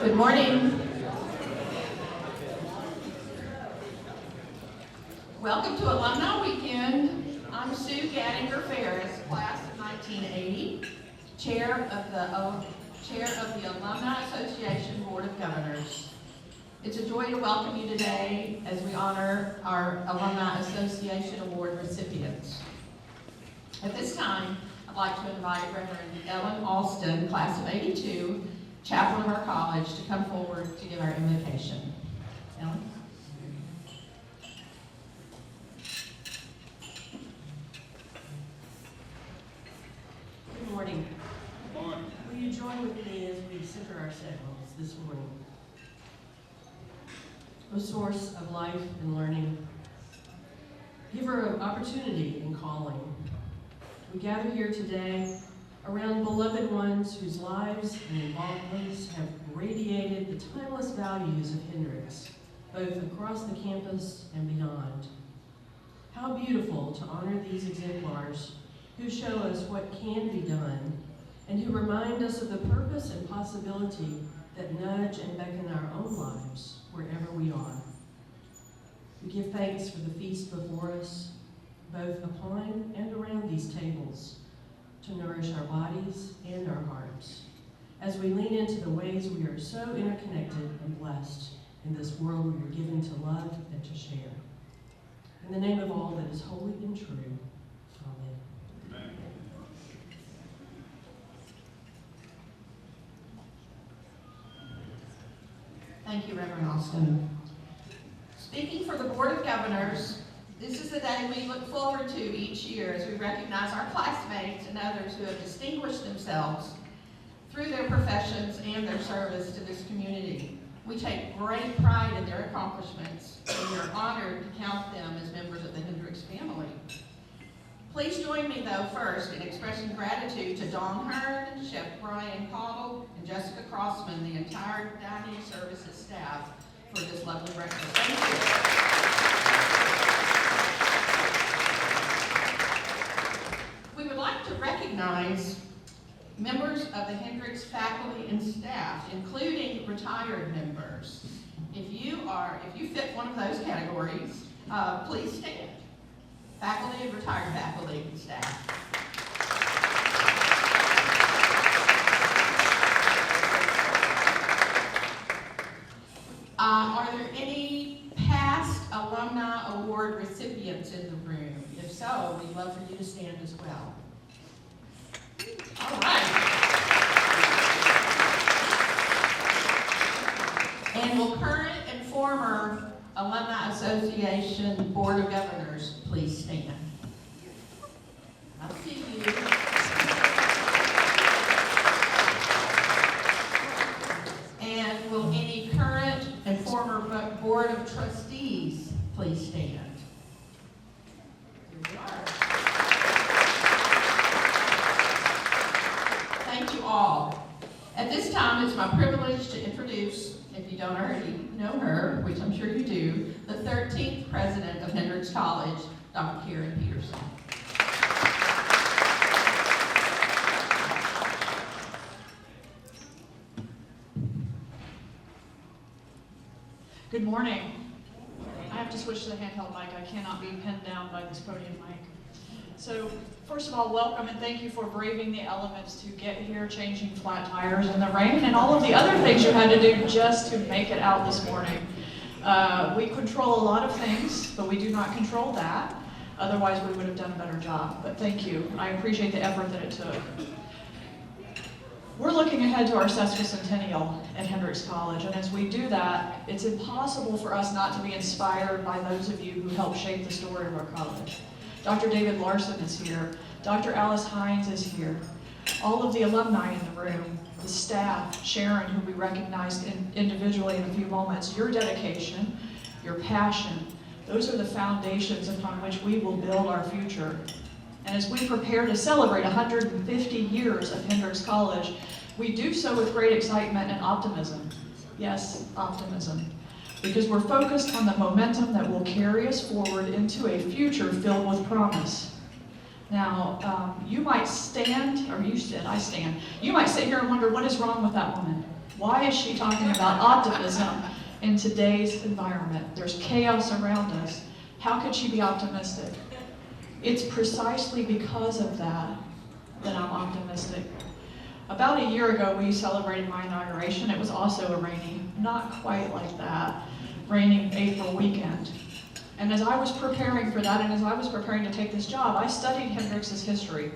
Good morning. Welcome to Alumni Weekend. I'm Sue Gattinger-Ferris, class of 1980, chair of the Alumni Association Board of Governors. It's a joy to welcome you today as we honor our Alumni Association Award recipients. At this time, I'd like to invite Reverend Ellen Alston, class of 82, chaplain of our college, to come forward to give our invocation. Ellen? Good morning. Good morning. Will you join with me as we center ourselves this morning? O source of life and learning, giver of opportunity and calling, we gather here today around beloved ones whose lives and involvements have radiated the timeless values of Hendrix, both across the campus and beyond. How beautiful to honor these exemplars who show us what can be done and who remind us of the purpose and possibility that nudge and beckon our own lives wherever we are. We give thanks for the feast before us, both upon and around these tables, to nourish our bodies and our hearts, as we lean into the ways we are so interconnected and blessed in this world we are given to love and to share. In the name of all that is holy and true, amen. Amen. Thank you, Reverend Alston. Speaking for the Board of Governors, this is the day we look forward to each year as we recognize our classmates and others who have distinguished themselves through their professions and their service to this community. We take great pride in their accomplishments, and we are honored to count them as members of the Hendrix family. Please join me, though, first in expressing gratitude to Dawn Hearn, Chef Brian Cottle, and Jessica Crossman, the entire dining services staff, for this lovely breakfast. Thank you. We would like to recognize members of the Hendrix faculty and staff, including retired members. If you fit one of those categories, please stand. Faculty and retired faculty and staff. Are there any past Alumni Award recipients in the room? If so, we'd love for you to stand as well. All right. And will current and former Alumni Association Board of Governors please stand? I'll see you. And will any current and former Board of Trustees please stand? Here we are. Thank you all. At this time, it's my privilege to introduce, if you don't already know her, which I'm sure you do, the 13th president of Hendrix College, Dr. Karen Peterson. Good morning. I have to switch to the handheld mic. I cannot be pinned down by this podium mic. So, first of all, welcome and thank you for braving the elements to get here, changing flat tires in the rain, and all of the other things you had to do just to make it out this morning. We control a lot of things, but we do not control that. Otherwise, we would have done a better job. But thank you. I appreciate the effort that it took. We're looking ahead to our sesquicentennial at Hendrix College, and as we do that, it's impossible for us not to be inspired by those of you who helped shape the story of our college. Dr. David Larson is here. Dr. Alice Hines is here. All of the alumni in the room, the staff, Sharon, who we recognized individually in a few moments, your dedication, your passion, those are the foundations upon which we will build our future. And as we prepare to celebrate 150 years of Hendrix College, we do so with great excitement and optimism. Yes, optimism. Because we're focused on the momentum that will carry us forward into a future filled with promise. Now, you might stand, or you said, I stand. You might sit here and wonder, what is wrong with that woman? Why is she talking about optimism in today's environment? There's chaos around us. How could she be optimistic? It's precisely because of that I'm optimistic. About a year ago, we celebrated my inauguration. It was also a rainy, not quite like that, rainy April weekend. And as I was preparing for that, and as I was preparing to take this job, I studied Hendrix's history.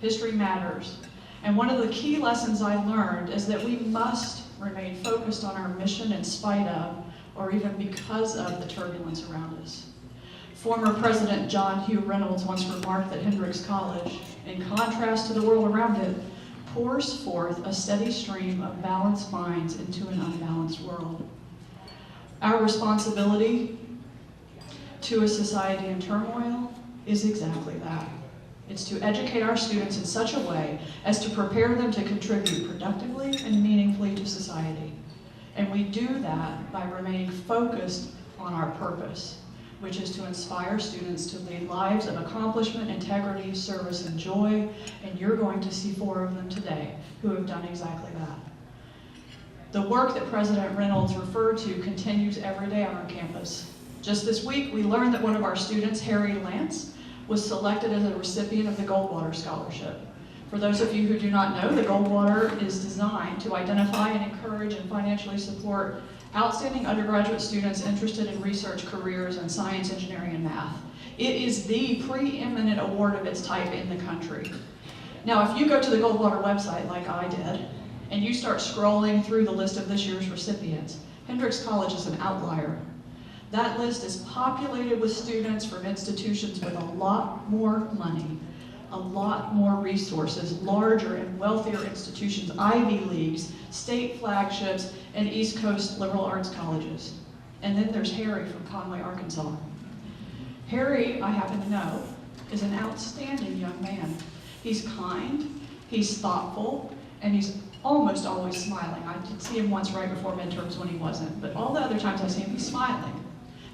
History matters. And one of the key lessons I learned is that we must remain focused on our mission in spite of, or even because of, the turbulence around us. Former President John Hugh Reynolds once remarked that Hendrix College, in contrast to the world around it, pours forth a steady stream of balanced minds into an unbalanced world. Our responsibility to a society in turmoil is exactly that. It's to educate our students in such a way as to prepare them to contribute productively and meaningfully to society. And we do that by remaining focused on our purpose, which is to inspire students to lead lives of accomplishment, integrity, service, and joy. And you're going to see 4 of them today who have done exactly that. The work that President Reynolds referred to continues every day on our campus. Just this week, we learned that one of our students, Harry Lance, was selected as a recipient of the Goldwater Scholarship. For those of you who do not know, the Goldwater is designed to identify and encourage and financially support outstanding undergraduate students interested in research careers in science, engineering, and math. It is the preeminent award of its type in the country. Now, if you go to the Goldwater website, like I did, and you start scrolling through the list of this year's recipients, Hendrix College is an outlier. That list is populated with students from institutions with a lot more money, a lot more resources, larger and wealthier institutions, Ivy Leagues, state flagships, and East Coast liberal arts colleges. And then there's Harry from Conway, Arkansas. Harry, I happen to know, is an outstanding young man. He's kind, he's thoughtful, and he's almost always smiling. I did see him once right before midterms when he wasn't, but all the other times I see him, he's smiling.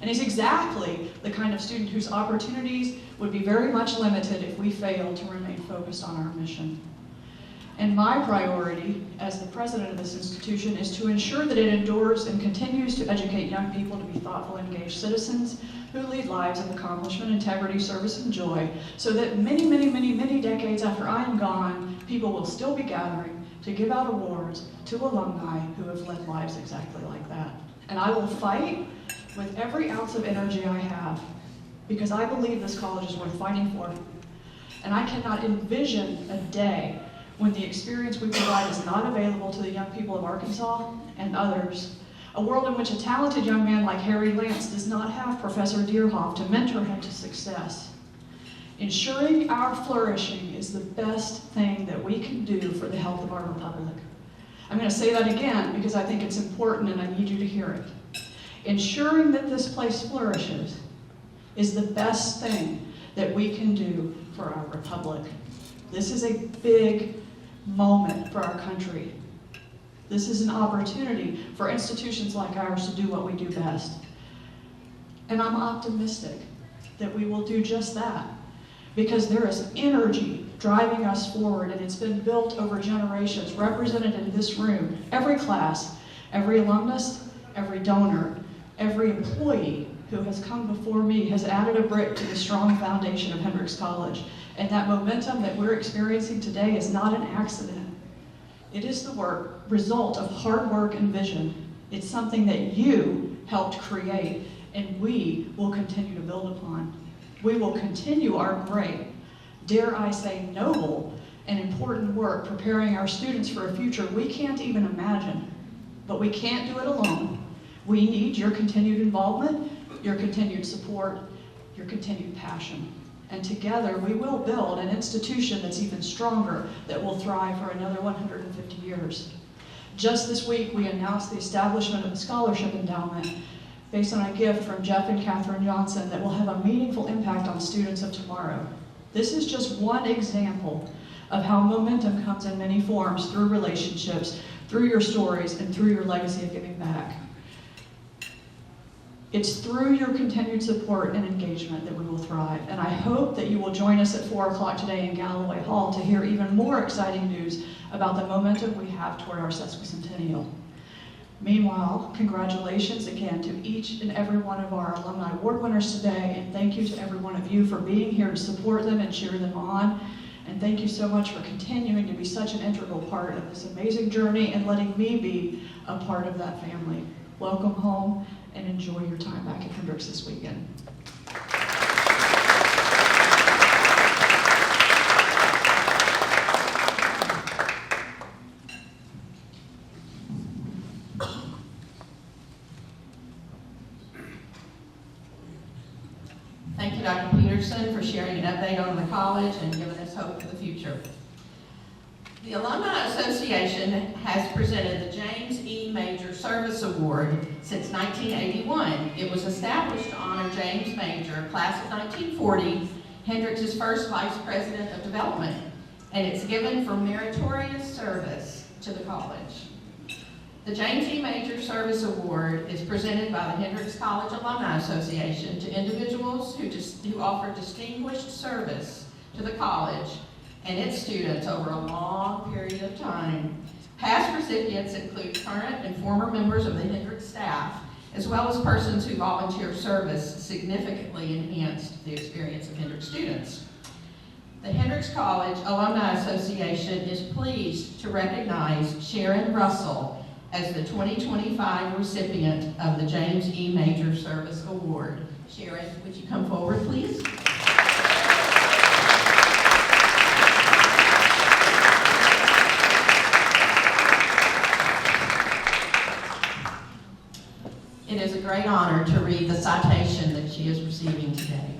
And he's exactly the kind of student whose opportunities would be very much limited if we failed to remain focused on our mission. And my priority as the president of this institution is to ensure that it endures and continues to educate young people to be thoughtful, engaged citizens who lead lives of accomplishment, integrity, service, and joy, so that many, many, many, many decades after I am gone, people will still be gathering to give out awards to alumni who have led lives exactly like that. And I will fight with every ounce of energy I have, because I believe this college is worth fighting for. And I cannot envision a day when the experience we provide is not available to the young people of Arkansas and others. A world in which a talented young man like Harry Lance does not have Professor Deerhoff to mentor him to success. Ensuring our flourishing is the best thing that we can do for the health of our republic. I'm going to say that again because I think it's important and I need you to hear it. Ensuring that this place flourishes is the best thing that we can do for our republic. This is a big moment for our country. This is an opportunity for institutions like ours to do what we do best. And I'm optimistic that we will do just that, because there is energy driving us forward, and it's been built over generations, represented in this room, every class, every alumnus, every donor, every employee who has come before me has added a brick to the strong foundation of Hendrix College. And that momentum that we're experiencing today is not an accident. It is the result of hard work and vision. It's something that you helped create, and we will continue to build upon. We will continue our great, dare I say noble, and important work preparing our students for a future we can't even imagine. But we can't do it alone. We need your continued involvement, your continued support, your continued passion. And together we will build an institution that's even stronger, that will thrive for another 150 years. Just this week we announced the establishment of a scholarship endowment based on a gift from Jeff and Catherine Johnson that will have a meaningful impact on students of tomorrow. This is just one example of how momentum comes in many forms, through relationships, through your stories, and through your legacy of giving back. It's through your continued support and engagement that we will thrive. And I hope that you will join us at 4 o'clock today in Galloway Hall to hear even more exciting news about the momentum we have toward our sesquicentennial. Meanwhile, congratulations again to each and every one of our Alumni Award winners today, and thank you to every one of you for being here to support them and cheer them on. And thank you so much for continuing to be such an integral part of this amazing journey and letting me be a part of that family. Welcome home and enjoy your time back at Hendricks this weekend. Thank you, Dr. Peterson, for sharing an update on the college and giving us hope for the future. The Alumni Association has presented the James E. Major Service Award since 1981. It was established to honor James Major, class of 1940, Hendricks' first Vice President of Development, and it's given for meritorious service to the college. The James E. Major Service Award is presented by the Hendricks College Alumni Association to individuals who offer distinguished service to the college and its students over a long period of time. Past recipients include current and former members of the Hendricks staff, as well as persons who volunteer service significantly enhanced the experience of Hendricks students. The Hendricks College Alumni Association is pleased to recognize Sharon Russell as the 2025 recipient of the James E. Major Service Award. Sharon, would you come forward, please? It is a great honor to read the citation that she is receiving today.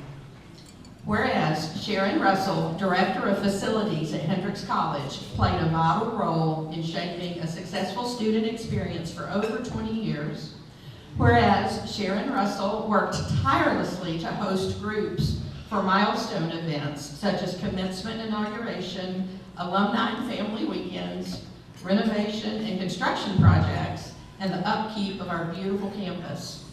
Whereas Sharon Russell, Director of Facilities at Hendricks College, played a vital role in shaping a successful student experience for over 20 years. Whereas Sharon Russell worked tirelessly to host groups for milestone events such as commencement inauguration, alumni and family weekends, renovation and construction projects, and the upkeep of our beautiful campus.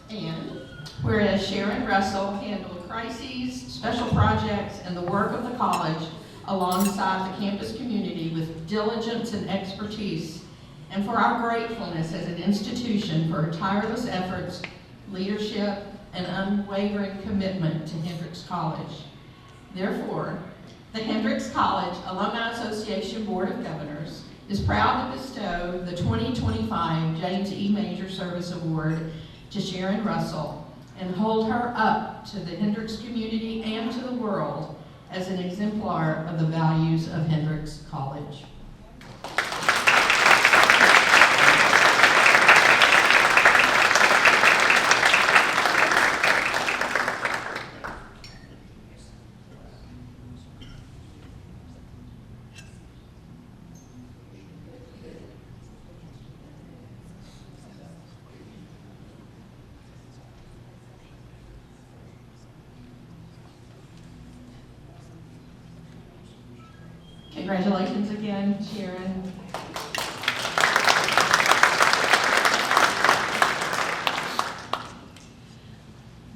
And whereas Sharon Russell handled crises, special projects, and the work of the college alongside the campus community with diligence and expertise, and for our gratefulness as an institution for her tireless efforts, leadership, and unwavering commitment to Hendricks College. Therefore, the Hendricks College Alumni Association Board of Governors is proud to bestow the 2025 James E. Major Service Award to Sharon Russell and hold her up to the Hendricks community and to the world as an exemplar of the values of Hendricks College. Congratulations again, Sharon.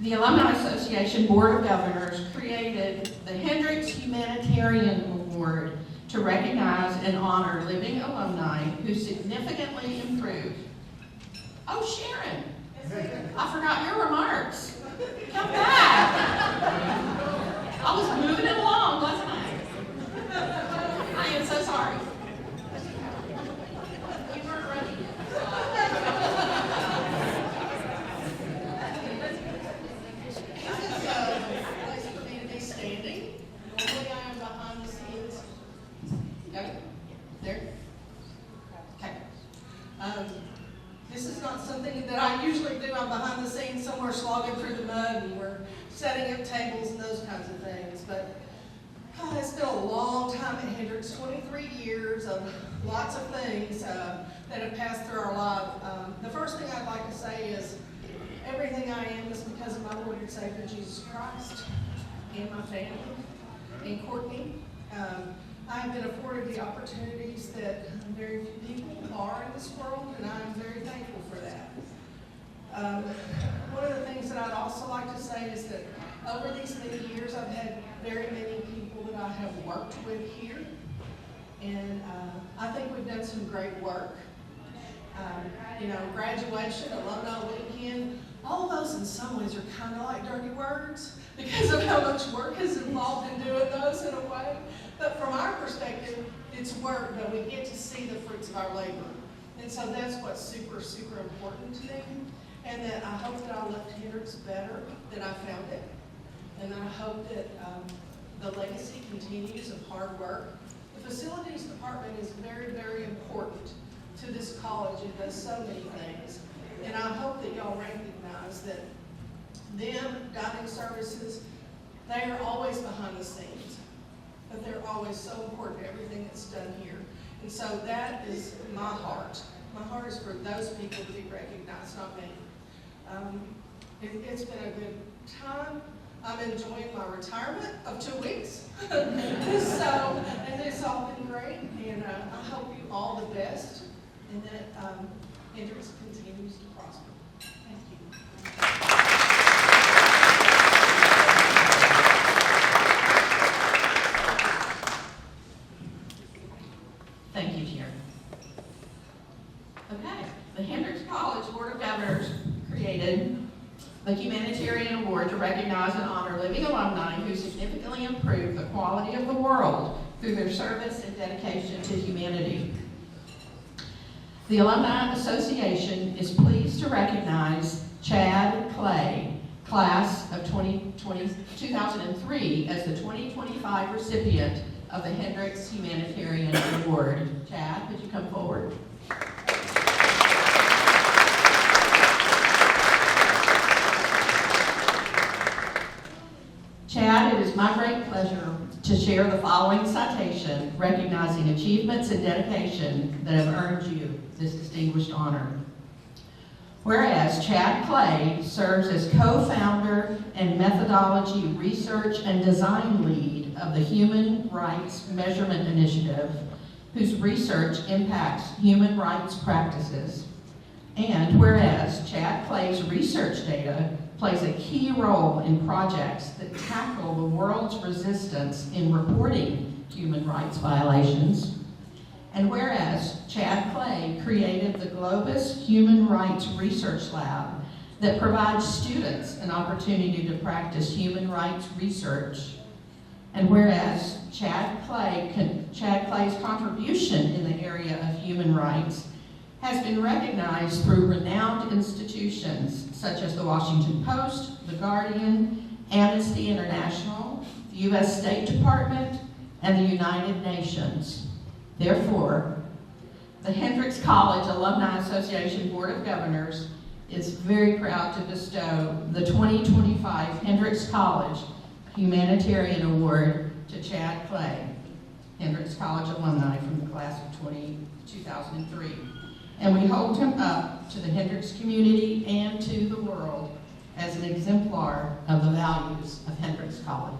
The Alumni Association Board of Governors created the Hendricks Humanitarian Award to recognize and honor living alumni who significantly improved. Oh, Sharon, I forgot your remarks. Come back. I was moving it along, wasn't I? I am so sorry. You weren't ready. This is a place for me to be standing. Normally I am behind the scenes. Go. There. Okay. This is not something that I usually do. I'm behind the scenes somewhere slogging through the mud and we're setting up tables and those kinds of things. But it's been a long time at Hendricks, 23 years of lots of things that have passed through our life. The first thing I'd like to say is everything I am is because of my Lord and Savior, Jesus Christ, and my family, and Courtney. I have been afforded the opportunities that very few people are in this world, and I'm very thankful for that. One of the things that I'd also like to say is that over these many years, I've had very many people that I have worked with here, and I think we've done some great work. Graduation, alumni weekend, all of those in some ways are kind of like dirty words because of how much work is involved in doing those in a way. But from our perspective, it's work, but we get to see the fruits of our labor. And so that's what's super, super important to me. And that I hope that I left Hendricks better than I found it. And I hope that the legacy continues of hard work. The facilities department is very, very important to this college. It does so many things. And I hope that y'all recognize that them, dining services, they are always behind the scenes. But they're always so important to everything that's done here. And so that is my heart. My heart is for those people to be recognized, not me. It's been a good time. I'm enjoying my retirement of 2 weeks. And it's all been great. And I hope you all the best and that Hendricks continues to prosper. Thank you. Thank you, Chair. Okay, the Hendricks College Board of Governors created the Humanitarian Award to recognize and honor living alumni who significantly improved the quality of the world through their service and dedication to humanity. The Alumni Association is pleased to recognize Chad Clay, class of 2003, as the 2025 recipient of the Hendricks Humanitarian Award. Chad, would you come forward? Chad, it is my great pleasure to share the following citation recognizing achievements and dedication that have earned you this distinguished honor. Whereas Chad Clay serves as co-founder and methodology research and design lead of the Human Rights Measurement Initiative, whose research impacts human rights practices. And whereas Chad Clay's research data plays a key role in projects that tackle the world's resistance in reporting human rights violations. And whereas Chad Clay created the Globus Human Rights Research Lab that provides students an opportunity to practice human rights research. And whereas Chad Clay's contribution in the area of human rights has been recognized through renowned institutions such as the Washington Post, The Guardian, Amnesty International, the U.S. State Department, and the United Nations. Therefore, the Hendricks College Alumni Association Board of Governors is very proud to bestow the 2025 Hendricks College Humanitarian Award to Chad Clay, Hendricks College alumni from the class of 2003. And we hold him up to the Hendricks community and to the world as an exemplar of the values of Hendricks College.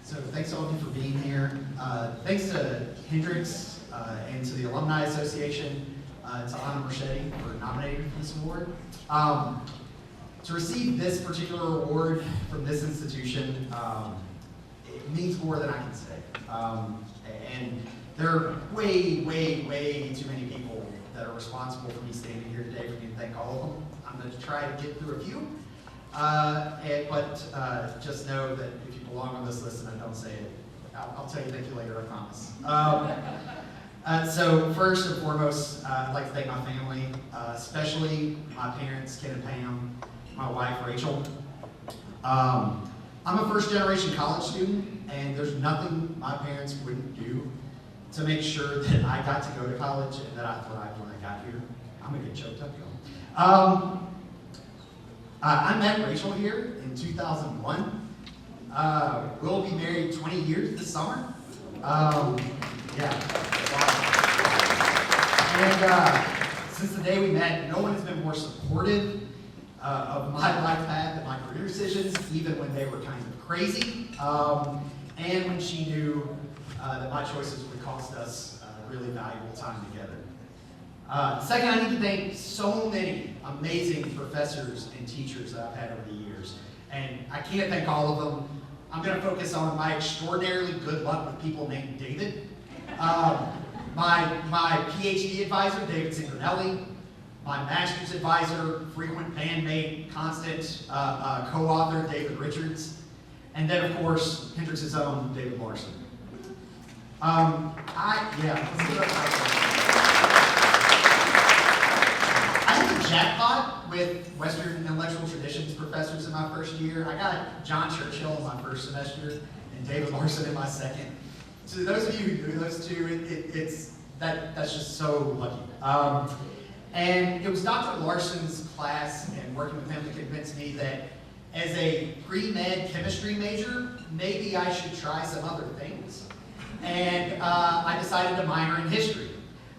So thanks all of you for being here. Thanks to Hendricks and to the Alumni Association, to Anna Marchetti for nominating for this award. To receive this particular award from this institution, it means more than I can say. And there are way, way, way too many people that are responsible for me standing here today for me to thank all of them. I'm going to try to get through a few. But just know that if you belong on this list and I don't say it, I'll tell you thank you later, I promise. So first and foremost, I'd like to thank my family, especially my parents, Ken and Pam, my wife, Rachel. I'm a first-generation college student, and there's nothing my parents wouldn't do to make sure that I got to go to college and that I thrived when I got here. I'm going to get choked up, y'all. I met Rachel here in 2001. We'll be married 20 years this summer. Yeah. And since the day we met, no one has been more supportive of my life path and my career decisions, even when they were kind of crazy, and when she knew that my choices would cost us really valuable time together. Second, I need to thank so many amazing professors and teachers that I've had over the years. And I can't thank all of them. I'm going to focus on my extraordinarily good luck with people named David. My PhD advisor, David Signorelli. My master's advisor, frequent bandmate, constant co-author, David Richards. And then, of course, Hendrix's own David Larson. I had a jackpot with Western intellectual traditions professors in my first year. I got John Churchill in my first semester and David Larson in my second. So those of you who do those two, that's just so lucky. And it was Dr. Larson's class and working with him that convinced me that as a pre-med chemistry major, maybe I should try some other things. And I decided to minor in history.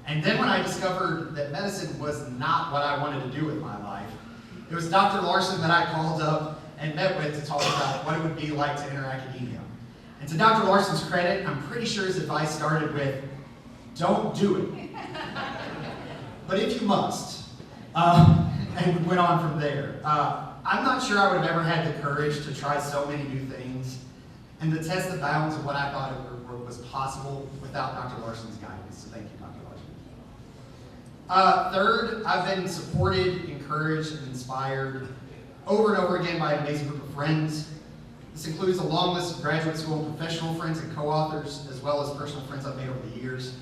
And then when I discovered that medicine was not what I wanted to do with my life, it was Dr. Larson that I called up and met with to talk about what it would be like to enter academia. And to Dr. Larson's credit, I'm pretty sure his advice started with, don't do it. But if you must, and went on from there. I'm not sure I would have ever had the courage to try so many new things and to test the bounds of what I thought was possible without Dr. Larson's guidance. So thank you, Dr. Larson. Third, I've been supported, encouraged, and inspired over and over again by an amazing group of friends. This includes a long list of graduate school and professional friends and co-authors, as well as personal friends I've made over the years.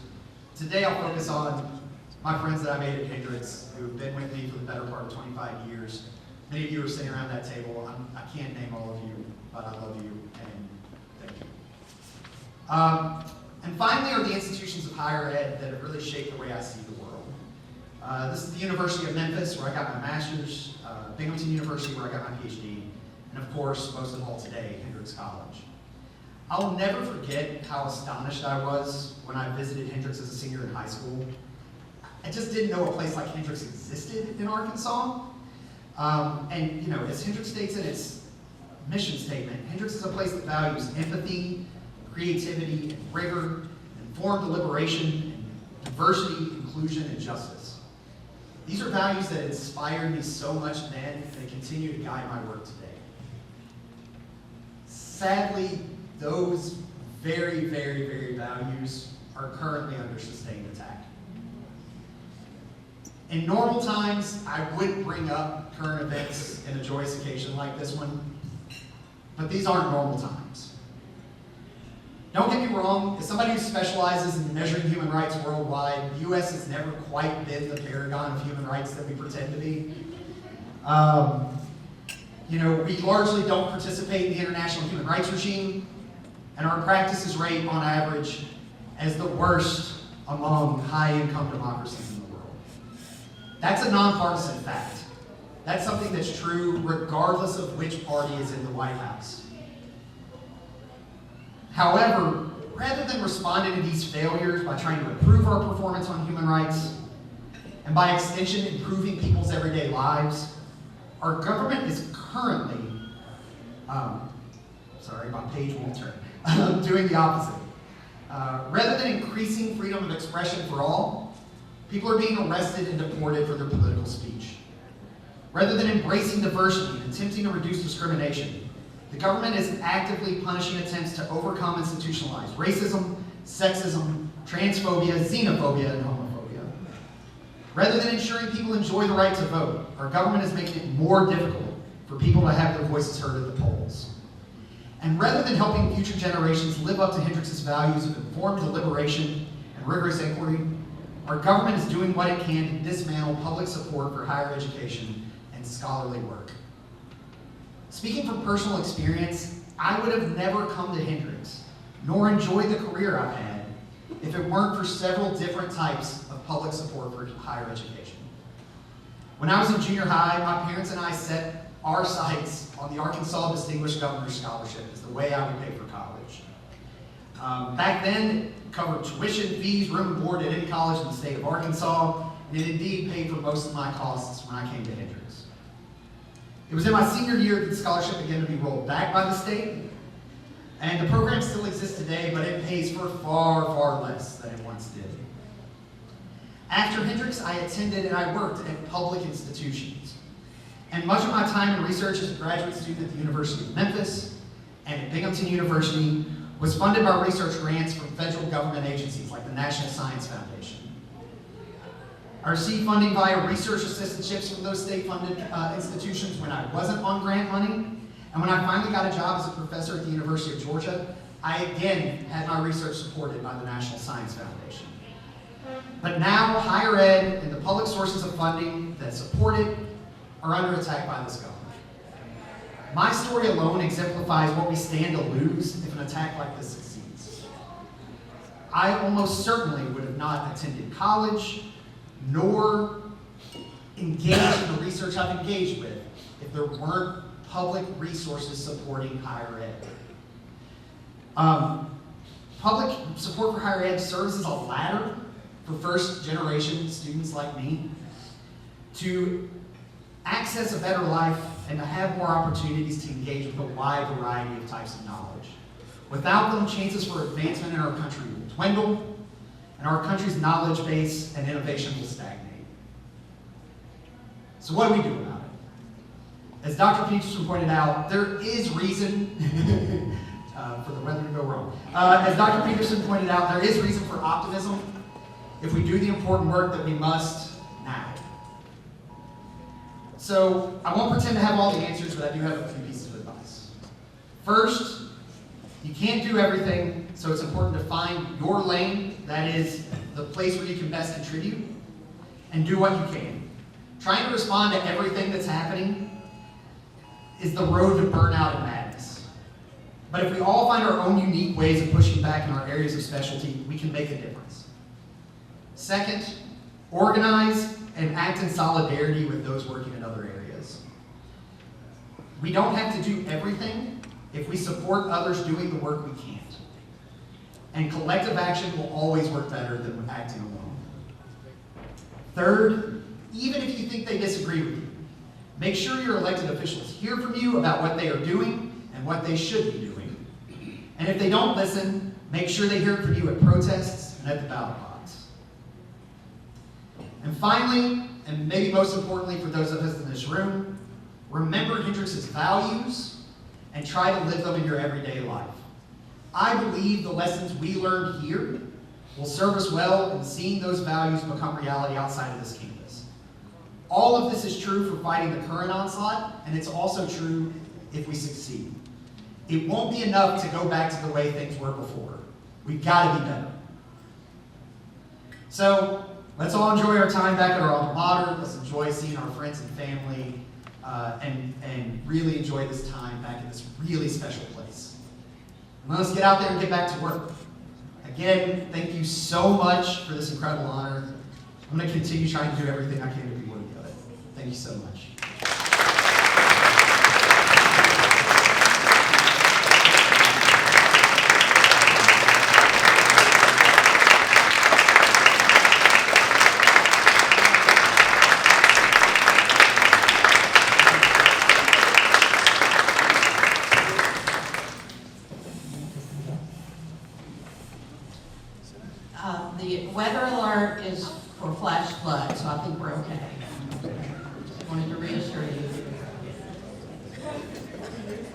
Today I'll focus on my friends that I made at Hendrix, who have been with me for the better part of 25 years. Many of you are sitting around that table. I can't name all of you, but I love you, and thank you. And finally are the institutions of higher ed that have really shaped the way I see the world. This is the University of Memphis, where I got my master's, Binghamton University, where I got my PhD, and of course, most of all today, Hendrix College. I'll never forget how astonished I was when I visited Hendrix as a senior in high school. I just didn't know a place like Hendrix existed in Arkansas. And you know, as Hendrix states in its mission statement, Hendrix is a place that values empathy, creativity, and rigor, informed deliberation, and diversity, inclusion, and justice. These are values that inspired me so much then, and they continue to guide my work today. Sadly, those very, very, very values are currently under sustained attack. In normal times, I wouldn't bring up current events in a joyous occasion like this one, but these aren't normal times. Don't get me wrong, as somebody who specializes in measuring human rights worldwide, the U.S. has never quite been the paragon of human rights that we pretend to be. You know, we largely don't participate in the international human rights regime, and our practices rate, on average, as the worst among high-income democracies in the world. That's a nonpartisan fact. That's something that's true regardless of which party is in the White House. However, rather than responding to these failures by trying to improve our performance on human rights, and by extension, improving people's everyday lives, our government is currently, sorry, my page won't turn, doing the opposite. Rather than increasing freedom of expression for all, people are being arrested and deported for their political speech. Rather than embracing diversity and attempting to reduce discrimination, the government is actively punishing attempts to overcome institutionalized racism, sexism, transphobia, xenophobia, and homophobia. Rather than ensuring people enjoy the right to vote, our government is making it more difficult for people to have their voices heard at the polls. And rather than helping future generations live up to Hendrix's values of informed deliberation and rigorous inquiry, our government is doing what it can to dismantle public support for higher education and scholarly work. Speaking from personal experience, I would have never come to Hendrix, nor enjoyed the career I've had, if it weren't for several different types of public support for higher education. When I was in junior high, my parents and I set our sights on the Arkansas Distinguished Governor Scholarship as the way I would pay for college. Back then, it covered tuition, fees, room and board at any college in the state of Arkansas, and it indeed paid for most of my costs when I came to Hendrix. It was in my senior year that the scholarship began to be rolled back by the state, and the program still exists today, but it pays for far, far less than it once did. After Hendrix, I attended and I worked at public institutions. And much of my time in research as a graduate student at the University of Memphis and at Binghamton University was funded by research grants from federal government agencies like the National Science Foundation. I received funding via research assistantships from those state-funded institutions when I wasn't on grant money. And when I finally got a job as a professor at the University of Georgia, I again had my research supported by the National Science Foundation. But now, higher ed and the public sources of funding that support it are under attack by this government. My story alone exemplifies what we stand to lose if an attack like this succeeds. I almost certainly would have not attended college, nor engaged in the research I've engaged with if there weren't public resources supporting higher ed. Public support for higher ed serves as a ladder for first-generation students like me to access a better life and to have more opportunities to engage with a wide variety of types of knowledge. Without them, chances for advancement in our country will dwindle, and our country's knowledge base and innovation will stagnate. So what do we do about it? As Dr. Peterson pointed out, there is reason for the weather to go wrong. As Dr. Peterson pointed out, there is reason for optimism if we do the important work that we must now. So I won't pretend to have all the answers, but I do have a few pieces of advice. First, you can't do everything, so it's important to find your lane, that is the place where you can best contribute, and do what you can. Trying to respond to everything that's happening is the road to burnout and madness. But if we all find our own unique ways of pushing back in our areas of specialty, we can make a difference. Second, organize and act in solidarity with those working in other areas. We don't have to do everything if we support others doing the work we can't. And collective action will always work better than acting alone. Third, even if you think they disagree with you, make sure your elected officials hear from you about what they are doing and what they should be doing. And if they don't listen, make sure they hear from you at protests and at the ballot box. And finally, and maybe most importantly for those of us in this room, remember Hendrix's values and try to live them in your everyday life. I believe the lessons we learned here will serve us well in seeing those values become reality outside of this campus. All of this is true for fighting the current onslaught, and it's also true if we succeed. It won't be enough to go back to the way things were before. We've got to be better. So let's all enjoy our time back at our alma mater. Let's enjoy seeing our friends and family, and really enjoy this time back in this really special place. And let's get out there and get back to work. Again, thank you so much for this incredible honor. I'm going to continue trying to do everything I can to be worthy of it. Thank you so much. The weather alert is for flash flood, so I think we're okay. Just wanted to reassure you.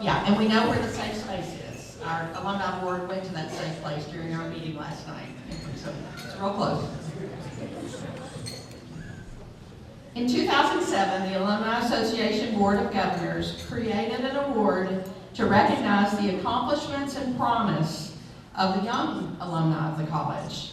Yeah, and we know where the safe space is. Our alumni board went to that safe place during our meeting last night. So it's real close. In 2007, the Alumni Association Board of Governors created an award to recognize the accomplishments and promise of the young alumni of the college.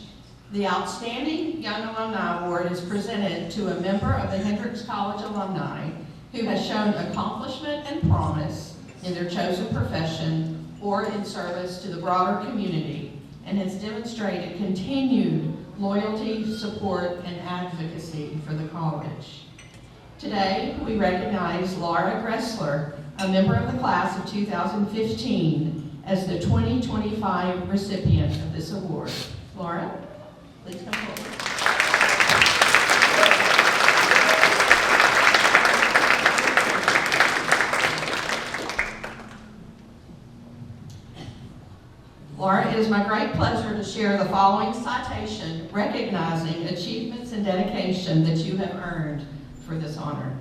The Outstanding Young Alumni Award is presented to a member of the Hendrix College alumni who has shown accomplishment and promise in their chosen profession or in service to the broader community and has demonstrated continued loyalty, support, and advocacy for the college. Today, we recognize Laura Gressler, a member of the class of 2015, as the 2025 recipient of this award. Laura, please come forward. Laura, it is my great pleasure to share the following citation recognizing achievements and dedication that you have earned for this honor.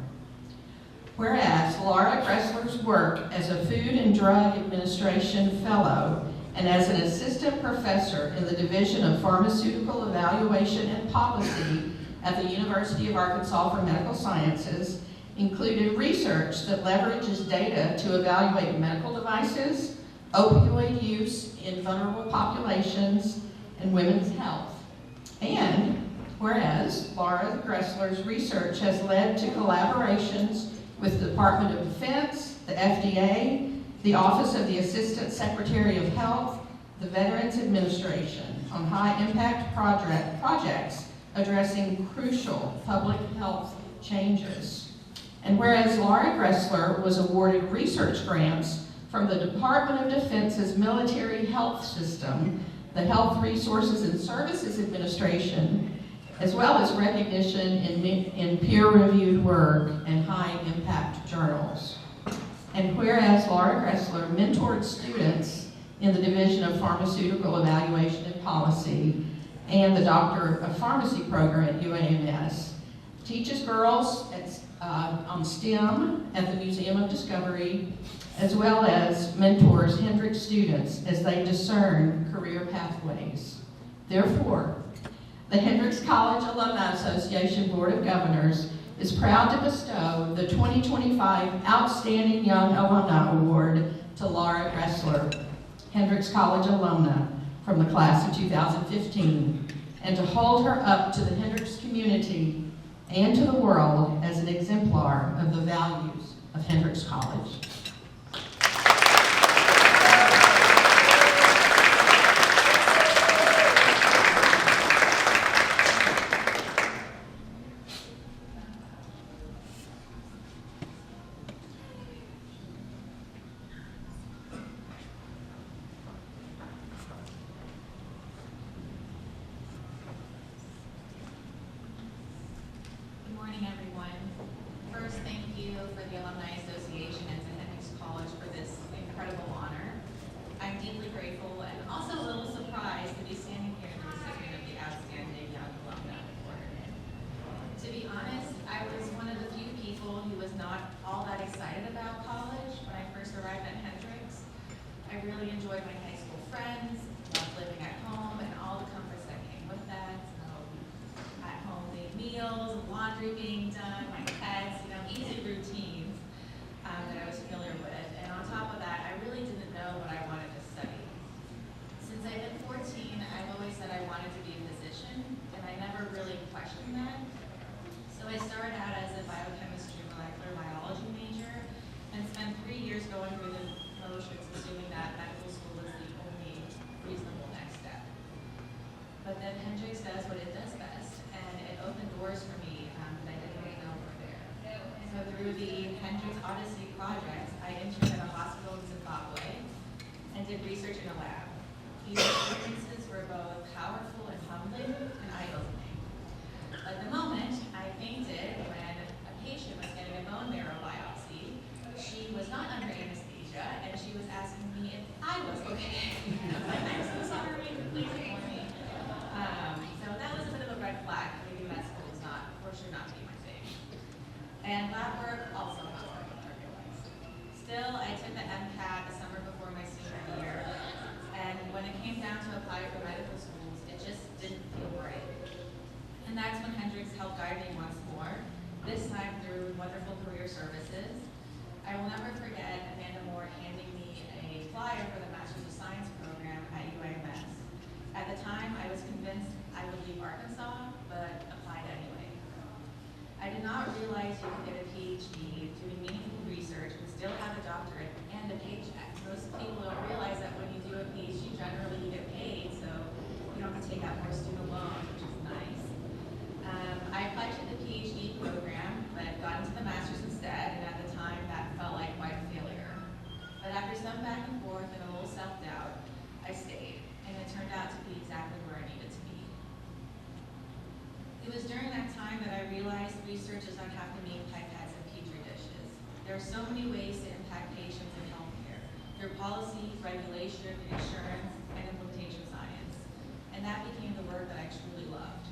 Whereas Laura Gressler's work as a Food and Drug Administration Fellow and as an Assistant Professor in the Division of Pharmaceutical Evaluation and Policy at the University of Arkansas for Medical Sciences included research that leverages data to evaluate medical devices, opioid use in vulnerable populations, and women's health. And whereas Laura Gressler's research has led to collaborations with the Department of Defense, the FDA, the Office of the Assistant Secretary of Health, the Veterans Administration on high-impact projects addressing crucial public health changes. And whereas Laura Gressler was awarded research grants from the Department of Defense's Military Health System, the Health Resources and Services Administration, as well as recognition in peer-reviewed work and high-impact journals. And whereas Laura Gressler mentored students in the Division of Pharmaceutical Evaluation and Policy and the Doctor of Pharmacy program at UAMS, teaches girls on STEM at the Museum of Discovery, as well as mentors Hendrix students as they discern career pathways. Therefore, the Hendrix College Alumni Association Board of Governors is proud to bestow the 2025 Outstanding Young Alumni Award to Laura Gressler, Hendrix College alumna from the class of 2015, and to hold her up to the Hendrix community and to the world as an exemplar of the values of Hendrix College. First, thank you for the Alumni Association and to Hendrix College for this incredible honor. I'm deeply grateful and also a little surprised to be standing here as the recipient of the Outstanding Young Alumni Award. To be honest, I was one of the few people who was not all that excited about college when I first arrived at Hendrix. I really enjoyed my high school friends, loved living at home, and all the comforts that came with that. At-home made meals, laundry being done, my pets, easy routines that I was familiar with. And on top of that, I really didn't know what I wanted to study. Since I've been 14, I've always said I wanted to be a physician, and I never really questioned that. So I started out as a biochemistry molecular biology major and spent 3 years going through the motions, assuming that medical school was the only reasonable next step. But then Hendrix does what it does best, and it opened doors for me that I didn't even know were there. So through the Hendrix Odyssey project, I interned at a hospital in Zimbabwe and did research in a lab. These experiences were both powerful and humbling and eye-opening. But the moment I fainted when a patient was getting a bone marrow biopsy, she was not under anesthesia, and she was asking me if I was okay. I was like, I'm so sorry, please ignore me. So that was a bit of a red flag. Maybe med school is not, for sure not to be my thing. And lab work, also not what I realized. Still, I took the MCAT the summer before my senior year, and when it came down to apply for medical schools, it just didn't feel right. And that's when Hendrix helped guide me once more, this time through wonderful career services. I will never forget Amanda Moore handing me a flyer for the Master's of Science program at UAMS. At the time, I was convinced I would leave Arkansas, but applied anyway. I did not realize you could get a PhD doing meaningful research and still have a doctorate and a paycheck. Most people don't realize that when you do a PhD, generally you get paid, so you don't have to take out more student loans, which is nice. I applied to the PhD program, but got into don't have to make pipettes and petri dishes. There are so many ways to impact patients in healthcare, through policy, regulation, insurance, and implementation science. And that became the work that I truly loved.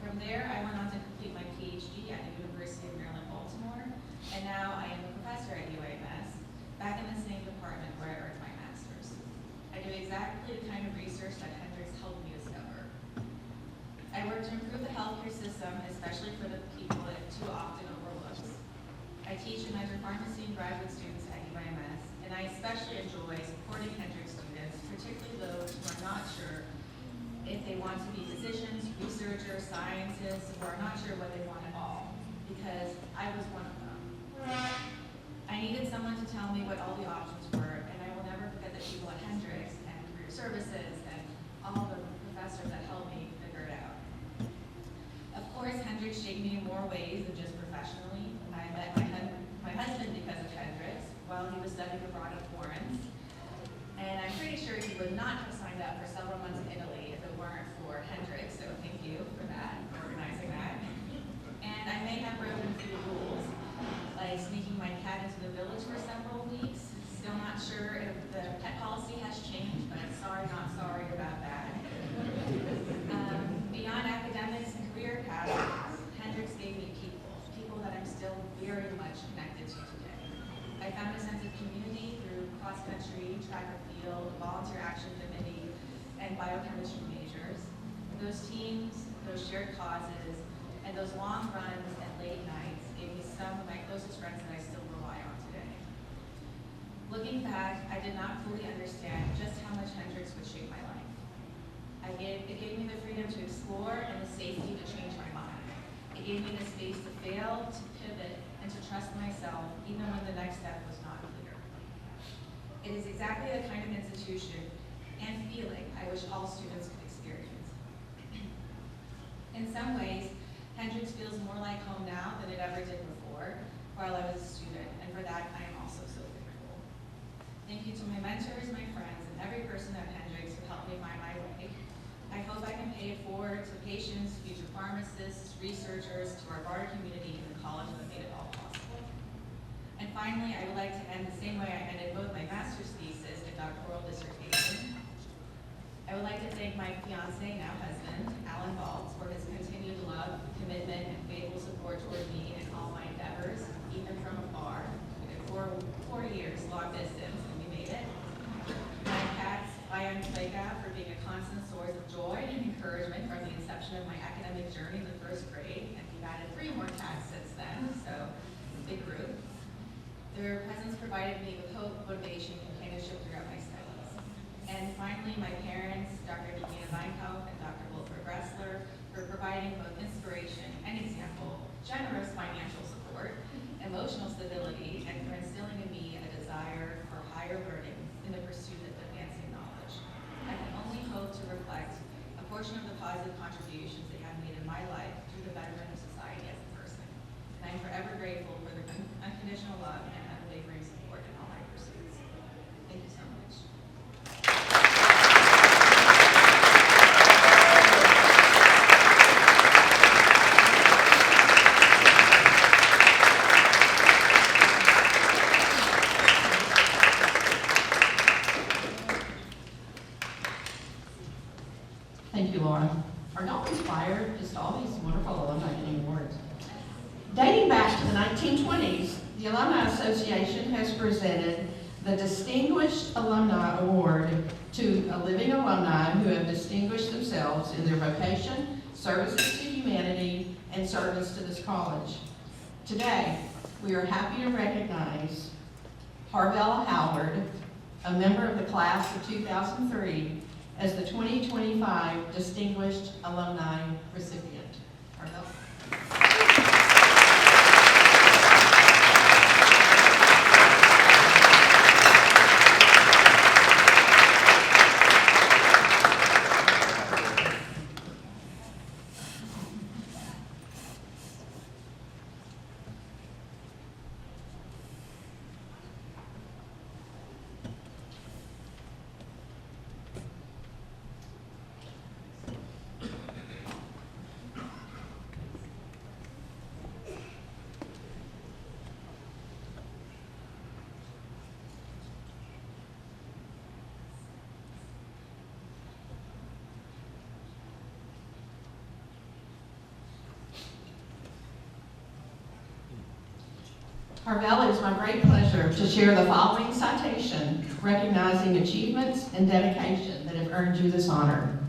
From there, I went on to complete my PhD at the University of Maryland, Baltimore, and now I am a professor at UAMS, back in the same department where I earned my master's. I do exactly the kind of research that Hendrix helped me discover. I work to improve the healthcare system, especially for the people that it too often overlooks. I teach and mentor pharmacy and graduate students at UAMS, and I especially enjoy supporting Hendrix students, particularly those who are not sure if they want to be physicians, researchers, scientists, who are not sure what they want at all, because I was one of them. I needed someone to tell me what all the options were, and I will never forget the people at Hendrix and Career Services and all the professors that helped me figure it out. Of course, Hendrix shaped me in more ways than just professionally. I met my husband because of Hendrix while he was studying abroad at Florence, and I'm pretty sure he would not have signed up for several months in Italy if it weren't for Hendrix, so thank you for that, for organizing that. And I may have broken a few rules, like sneaking my cat into the village for several weeks. Still not sure if the pet policy has changed, but sorry, not sorry about that. Beyond academics and career paths, Hendrix gave me people that I'm still very much connected to today. I found a sense of community through cross-country, track and field, volunteer action committee, and biochemistry majors. Those teams, those shared causes, and those long runs and late nights gave me some of my closest friends that I still rely on today. Looking back, I did not fully understand just how much Hendrix would shape my life. It gave me the freedom to explore and the safety to change my mind. It gave me the space to fail, to pivot, and to trust myself even when the next step was not clear. It is exactly the kind of institution and feeling I wish all students could experience. In some ways, Hendrix feels more like home now than it ever did before while I was a student, and for that I am also so grateful. Thank you to my mentors, my friends, and every person at Hendrix who helped me find my way. I hope I can pay it forward to patients, future pharmacists, researchers, to our broader community in the college that made it all possible. And finally, I would like to end the same way I ended both my master's thesis and doctoral dissertation. I would like to thank my fiance, now husband, Alan Baltz, for his continued love, commitment, and faithful support toward me in all my endeavors, even from afar. We did 4 years long distance, and we made it. My cats, Aya and Playka, for being a constant source of joy and encouragement from the inception of my academic journey in the 1st grade, and we've added 3 more cats since then, so big group. Their presence provided me with hope, motivation, and companionship throughout my studies. And finally, my parents, Dr. Deanna Weinkauf and Dr. Wilford Bressler, for providing both inspiration and example, generous financial support, emotional stability, and for instilling in me a desire for higher learning in the pursuit of advancing knowledge. I can only hope to reflect a portion of the positive contributions they have made in my life through the betterment of society as a person. And I'm forever grateful for their unconditional love and unwavering support in all my pursuits. Thank you so much. Thank you, Laura. Are y'all inspired? Just all these wonderful alumni getting awards. Dating back to the 1920s, the Alumni Association has presented the Distinguished Alumni Award to a living alumni who have distinguished themselves in their vocation, services to humanity, and service to this college. Today, we are happy to recognize Harvell Howard, a member of the class of 2003, as the 2025 Distinguished Alumni recipient. Harvell. Harvell, it is my great pleasure to share the following citation recognizing achievements and dedication that have earned you this honor.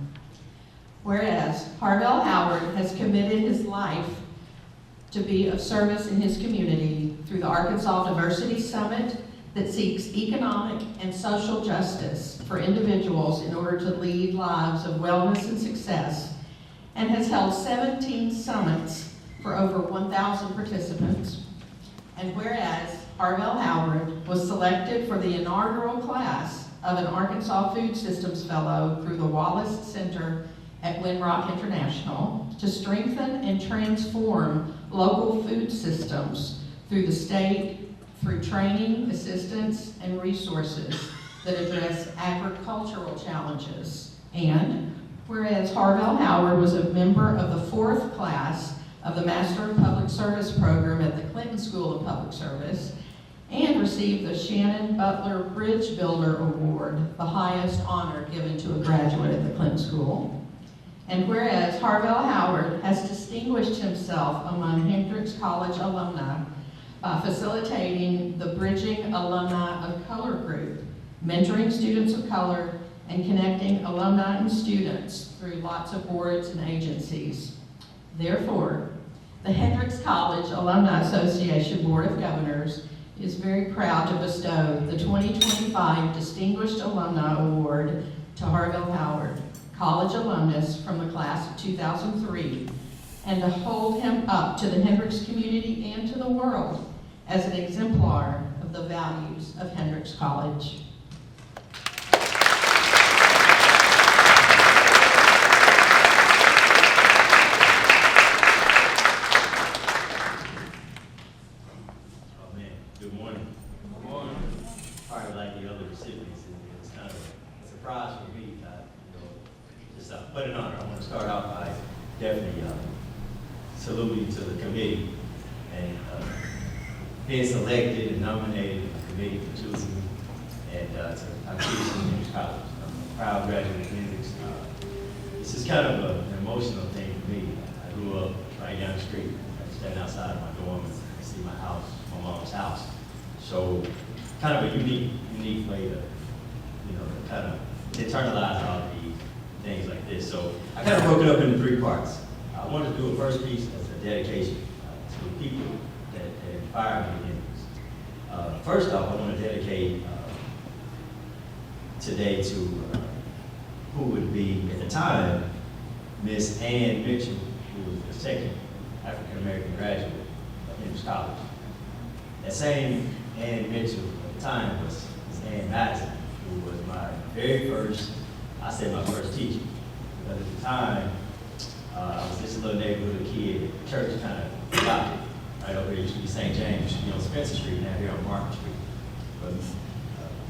Whereas Harvell Howard has committed his life to be of service in his community through the Arkansas Diversity Summit that seeks economic and social justice for individuals in order to lead lives of wellness and success, and has held 17 summits for over 1,000 participants. And whereas Harvell Howard was selected for the inaugural class of an Arkansas Food Systems Fellow through the Wallace Center at Winrock International to strengthen and transform local food systems through the state through training, assistance, and resources that address agricultural challenges. And whereas Harvell Howard was a member of the 4th class of the Master of Public Service program at the Clinton School of Public Service, and received the Shannon Butler Bridge Builder Award, the highest honor given to a graduate at the Clinton School. And whereas Harvell Howard has distinguished himself among Hendrix College alumni by facilitating the Bridging Alumni of Color group, mentoring students of color, and connecting alumni and students through lots of boards and agencies. Therefore, the Hendrix College Alumni Association Board of Governors is very proud to bestow the 2025 Distinguished Alumni Award to Harvell Howard, college alumnus from the class of 2003, and to hold him up to the Hendrix community and to the world as an exemplar of the values of Hendrix College. Good morning. Good morning. Probably like the other recipients, it's kind of a surprise for me. But an honor. I want to start out by definitely saluting to the committee and being selected and nominated in the committee for choosing me. And I'm choosing Hendrix College. I'm a proud graduate of Hendrix. This is kind of an emotional thing for me. I grew up right down the street. I stand outside my dorm and see my house, my mom's house. So kind of a unique way to, kind of internalize all the things like this. So I kind of broke it up into 3 parts. I wanted to do a first piece as a dedication to the people that inspire me in Hendrix. First off, I want to dedicate today to who would be, at the time, Miss Ann Mitchell, who was the second African-American graduate of Hendrix College. That same Ann Mitchell at the time was Ann Madison, who was my very first, I say my first teacher. Because at the time, I was just a little neighborhood kid. The church kind of adopted right over here. It used to be St. James, used to be on Spencer Street, now here on Market Street. But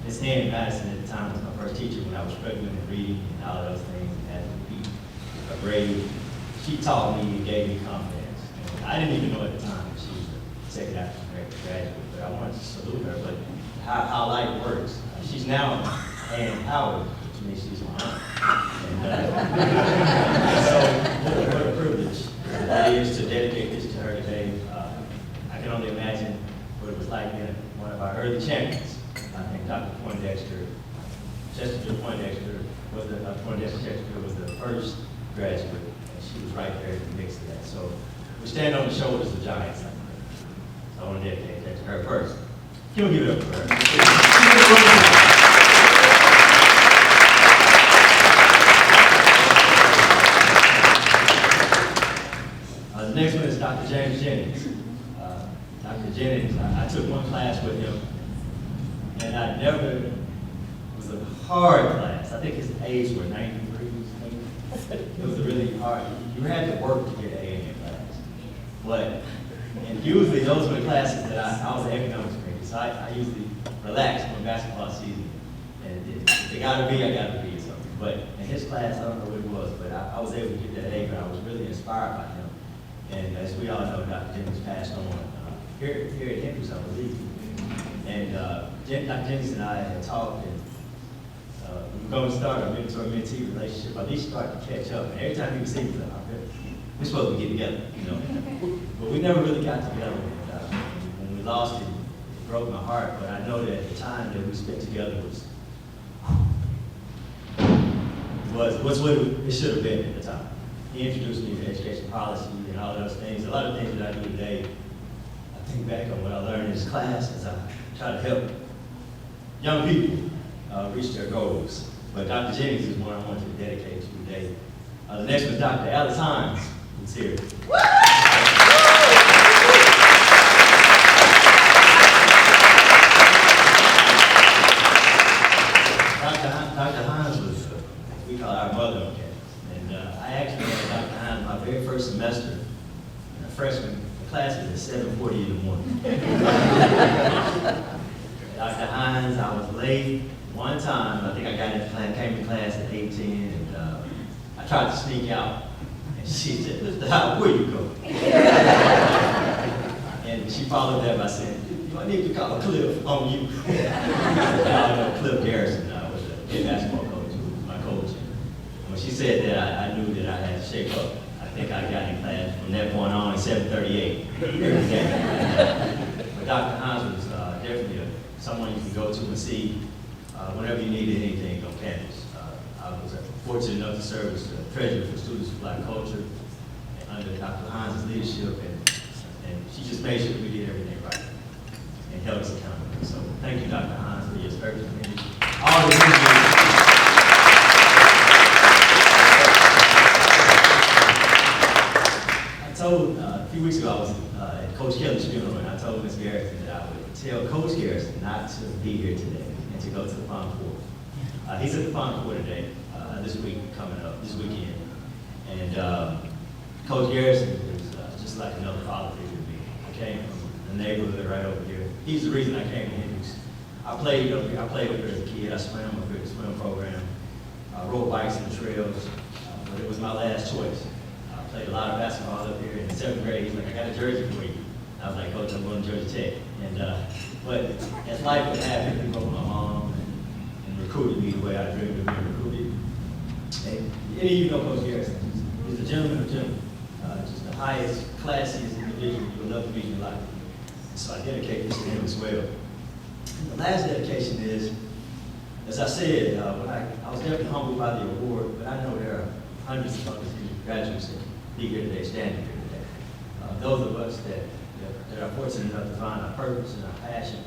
Miss Ann Madison at the time was my first teacher when I was struggling in reading and all of those things and had to be a grade. She taught me and gave me confidence. And I didn't even know at the time that she was the second African-American graduate, but I wanted to salute her. But how life works. She's now Ann Howard, which means she's my aunt. And so, what a privilege it is to dedicate this to her today. I can only imagine what it was like being one of our early champions. I think Dr. Poindexter, Chesterfield Poindexter, was the first graduate, and she was right there in the mix of that. So we stand on the shoulders of giants like her. So I want to dedicate that to her first. Can we give it up for her? The next one is Dr. James Jennings. Dr. Jennings, I took one class with him, and it was a hard class. I think his A's were 93. It was a really hard, you had to work to get an A in your class. And usually those were the classes that I was an economics major, so I usually relaxed when basketball season. And if they got a B, I got a B or something. But in his class, I don't know what it was, but I was able to get that A, but I was really inspired by him. And as we all know, Dr. Jennings passed on here at Hendrix, I believe. And Dr. Jennings and I had talked, and we were going to start a mentor-mentee relationship, at least start to catch up. And every time he would see me, we're supposed to get together, But we never really got together when we lost it, it broke my heart, but I know that the time that we spent together was what it should have been at the time. He introduced me to education policy and all those things. A lot of things that I do today, I think back on what I learned in his class as I try to help young people reach their goals. But Dr. Jennings is one I want to dedicate to today. The next one is Dr. Alumni, who's here. Dr. Hines was, we call her our mother on campus. And I actually had Dr. Hines my very first semester, and a freshman, the class was at 7:40 in the morning. Dr. Hines, I was late one time. I think I got in class, came to class at 8:10, and I tried to sneak out. And she said, Mr. Howard, where you go? And she followed that by saying, do I need to call Cliff on you? I know Cliff Garrison was a head basketball coach, who was my coach. And when she said that, I knew that I had to shape up. I think I got in class from that point on at 7:38 every day. But Dr. Hines was definitely someone you can go to and see whenever you needed anything on campus. I was fortunate enough to serve as the treasurer for Students for Black Culture under Dr. Hines' leadership, and she just made sure we did everything right and held us accountable. So thank you, Dr. Hines, for your service. All the I told, a few weeks ago, I was at Coach Kelly's funeral, and I told Ms. Garrison that I would tell Coach Garrison not to be here today and to go to the Final Four. He's at the Final Four today, this week coming up, this weekend. And Coach Garrison is just like another father figure to me. I came from the neighborhood right over here. He's the reason I came to Hendrix. I played up here as a kid. I swam up here at the swim program, rode bikes in the trails, but it was my last choice. I played a lot of basketball up here. In the 7th grade, he's like, I got a jersey for you. I was like, Coach, I'm going to Georgia Tech. And but as life would happen, he broke my mom and recruited me the way I dreamed of being recruited. And any of you know Coach Garrison. He's a gentleman of gentlemen, just the highest, classiest individual you would love to meet in your life. So I dedicate this to him as well. And the last dedication is, as I said, when I was definitely humbled by the award, but I know there are hundreds of others graduates that be here today, standing here today. Those of us that are fortunate enough to find our purpose and our passion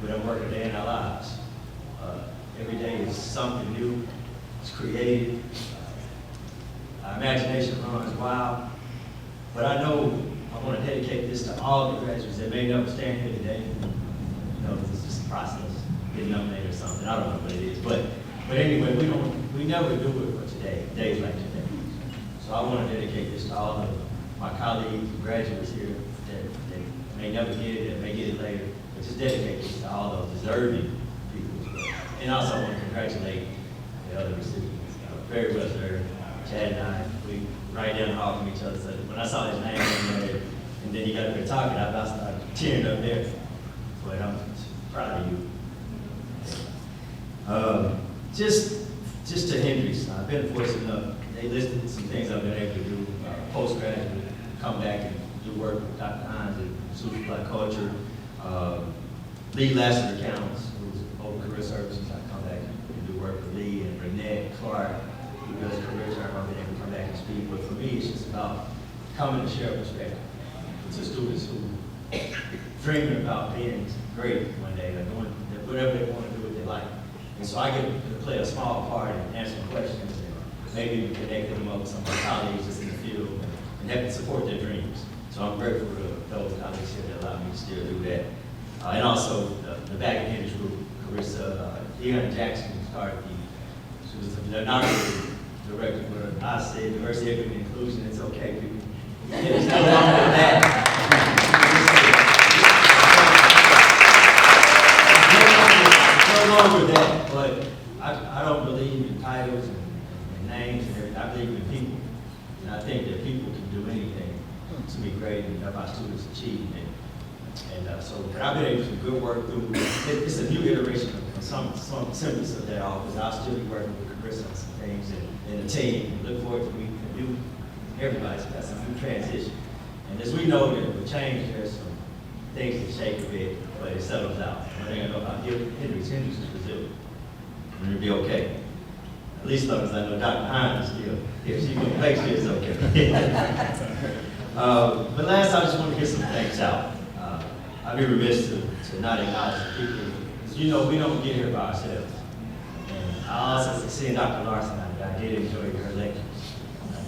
with our work a day in our lives. Every day is something new, it's creative. Our imagination runs wild. But I know I want to dedicate this to all the graduates that may never stand here today. You know, it's just a process, getting nominated or something. I don't know what it is. But anyway, we never do it for today, days like today. So I want to dedicate this to all of my colleagues and graduates here that may never get it, that may get it later. But just dedicate this to all those deserving people as well. And also I want to congratulate the other recipients. Very well deserved. Chad and I, we right down the hall from each other. So when I saw his name in there, and then he got up there talking, I about started tearing up there. But I'm proud of you. Just to Hendrix, I've been fortunate enough. They listed some things I've been able to do postgraduate, come back and do work with Dr. Hines and Students for Black Culture, Lee Lassiter Accounts, who's over career services. I come back and do work with Lee and Renette Clark, who does career term. I've been able to come back and speak. But for me, it's just about coming to share perspective to students who dreaming about being great one day, or doing whatever they want to do with their life. And so I get to play a small part in answering questions and maybe connect them up with some of my colleagues just in the field and help them support their dreams. So I'm grateful to those colleagues here that allow me to still do that. And also the back of Hendrix group, Carissa, Deanna Jackson started she was the inaugural director for I said diversity, equity, and inclusion. It's okay, people. It's no longer that. No longer that, but I don't believe in titles and names and everything. I believe in people. And I think that people can do anything to be great and help our students achieve. But I've been able to do good work through, it's a new iteration of some semblance of that office. I'll still be working with Carissa on some things and the team. And look forward to meeting the new, everybody's got some new transition. And as we know that with change, there's some things can shake a bit, but it settles out. One thing I know about Hendrix is Brazil, and it'll be okay. At least as long as I know Dr. Hines is still here. She's going to make sure it's okay. But last, I just want to get some thanks out. I'd be remiss to not acknowledge the people, because you know we don't get here by ourselves. And I also see Dr. Larson, I did enjoy her lectures.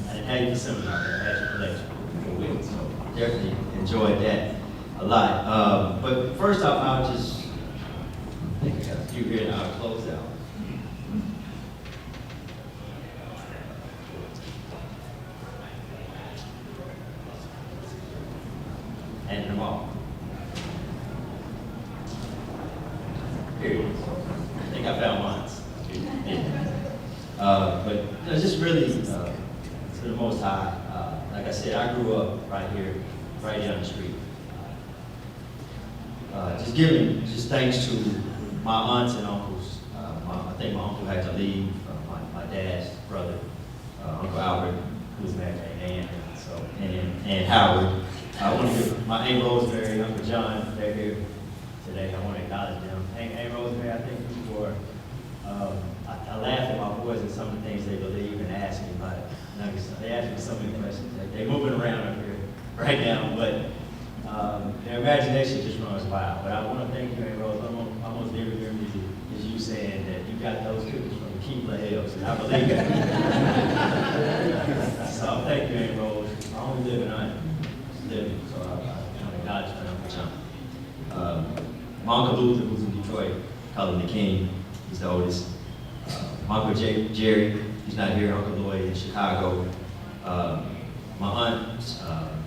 I didn't have you for seminar, but I had you for lecture for a week, so definitely enjoyed that a lot. But first off, I'll just, I think I got a few here and I'll close out. And them all. Period. I think I found mine. But you know, just really to the Most High. Like I said, I grew up right here, right down the street. Just giving just thanks to my aunts and uncles. I think my uncle had to leave. My dad's brother, Uncle Albert, who's married to Ann, and Howard. I want to give my Aunt Rosemary, Uncle John, they're here today. I want to acknowledge them. Aunt Rosemary, I think before, I laugh at my boys and some of the things they believe and ask me about it. They ask me so many questions. They're moving around up here right now, but their imagination just runs wild. But I want to thank you, Aunt Rose. Almost every memory is you saying that you got those cookies from the Keebler Hills, and I believe it. So thank you, Aunt Rose. I only live in Iron. So I want to acknowledge my Uncle John. My Uncle Luther, who's in Detroit, call him the King. He's the oldest. My Uncle Jerry, he's not here. Uncle Lloyd in Chicago. My aunt,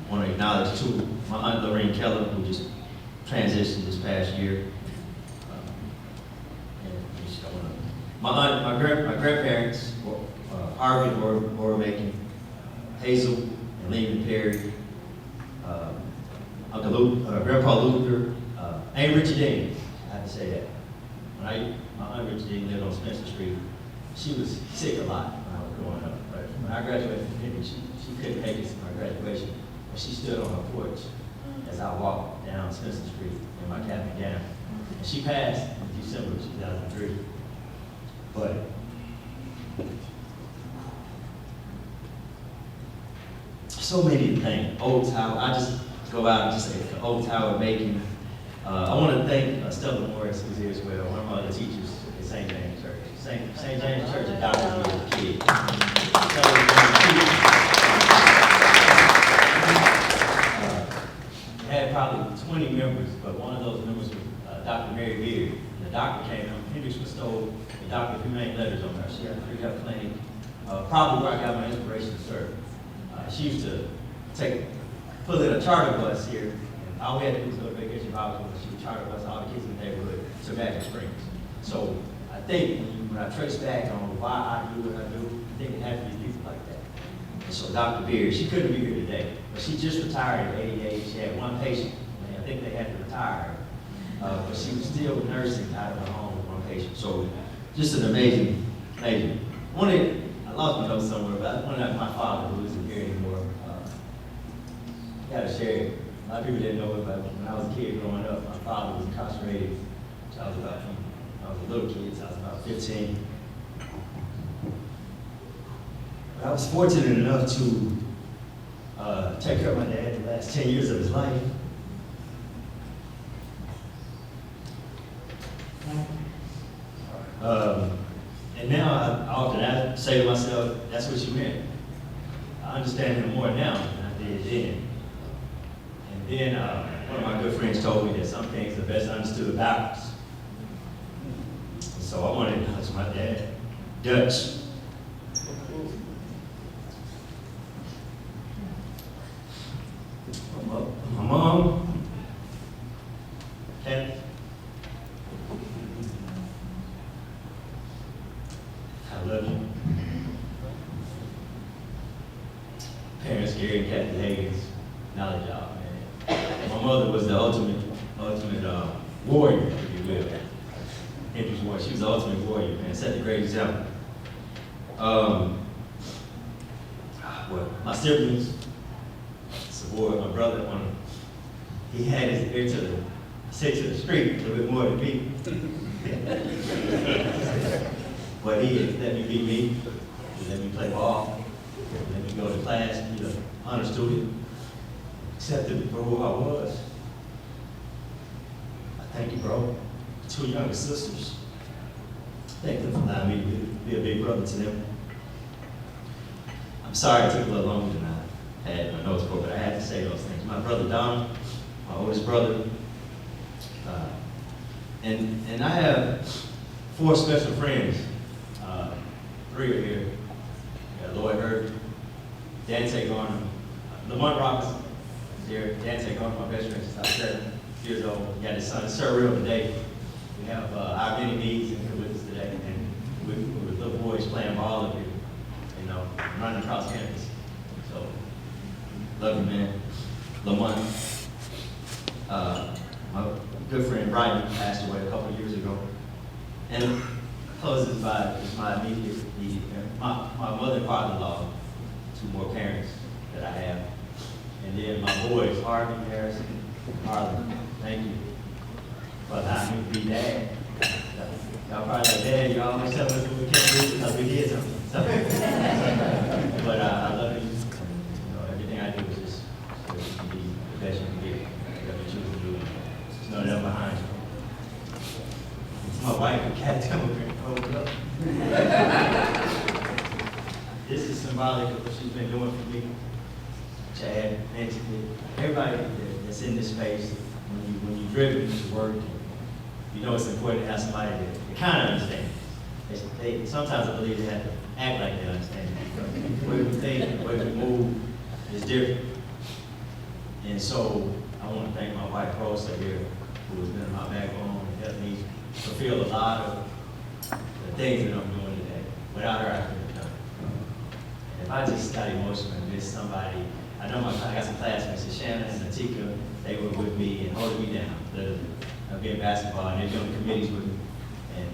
want to acknowledge too, my Aunt Lorraine Keller, who just transitioned this past year. My grandparents, Harvey were making, Hazel and Lehman Perry, Grandpa Luther, Aunt Richard Dean. I have to say that. My Aunt Richard Dean lived on Spencer Street. She was sick a lot when I was growing up. But when I graduated from Henry, she couldn't make it to my graduation. But she stood on her porch as I walked down Spencer Street in my cap and gown. And she passed in December of 2003. But so many things. Old Tower, I just go out and just say the Old Tower making. I want to thank Stella Morris, who's here as well, one of my other teachers at St. James Church. St. James Church adopted me as a kid. Had probably 20 members, but one of those members was Dr. Mary Beard. And the doctor came in, Hendrix bestowed the Dr. Humane letters on her. She had a free-up clinic, probably where I got my inspiration to serve. She used to pull in a charter bus here, and all we had to do was go to Vacation Bible School. She would charter bus all the kids in the neighborhood to Magic Springs. So I think when I trace back on why I do what I do, I think it had to be people like that. And so Dr. Beard, she couldn't be here today, but she just retired at 88. She had one patient, and I think they had to retire her. But she was still nursing out of her home with one patient. So just an amazing. I lost my notes somewhere, but one of my father, who isn't here anymore, got to share it. A lot of people didn't know it, but when I was a kid growing up, my father was incarcerated. I was a little kid, so I was about 15. But I was fortunate enough to take care of my dad the last 10 years of his life. And now I often say to myself, that's what you meant. I understand him more now than I did then. And then one of my good friends told me that some things are best understood backwards. And so I wanted to acknowledge my dad, Dutch. My mom, Kenneth. I love you. Parents, Gary and Kathy Higgins, knowledge y'all, man. My mother was the ultimate warrior, if you will. Hendrix warrior. She was the ultimate warrior, man. Set a great example. My siblings, support my brother, he had his ear to the street a little bit more than me. But he let me be me. He let me play ball. He let me go to class, be an honor student, accepted me for who I was. I thank you, bro. 2 younger sisters. Thank them for allowing me to be a big brother to them. I'm sorry it took a little longer than I had in my notes for, but I had to say those things. My brother Don, my oldest brother, and I have 4 special friends. 3 are here. Lloyd Hurd, Dante Garner, Lamont Robinson is here. Dante Garner, my best friend since I was 7 years old. He got his son Surreal today. We have our many needs in here with us today, and with little boys playing ball up here, you know, running across campus. So, love you, man. Lamont, my good friend Brian passed away a couple of years ago, and closes by my immediate my mother and father-in-law, 2 more parents that I have, and then my boys, Harvey, Harrison, Harlan. Thank you for allowing me to be dad. Y'all probably like, Dad, you always tell us what we can't do because we did something. So, but I love you. You know, everything I do is just so you can be the best you can be. Whatever you choose to do, just know that I'm behind you. It's my wife who can't come over here and hold it up. This is symbolic of what she's been doing for me. Chad, Nancy, everybody that's in this space, when you're driven to work, you know it's important to have somebody that kind of understands. Sometimes I believe they have to act like they understand. The way we think, the way we move is different. And so I want to thank my wife, Rosa, here, who has been my backbone and helped me fulfill a lot of the things that I'm doing today. Without her, I couldn't have done it. And if I just got emotional and miss somebody, I know I got some classmates, Shannon and Atika, they were with me and holding me down, literally. I'd be in basketball and they'd be on the committees with me and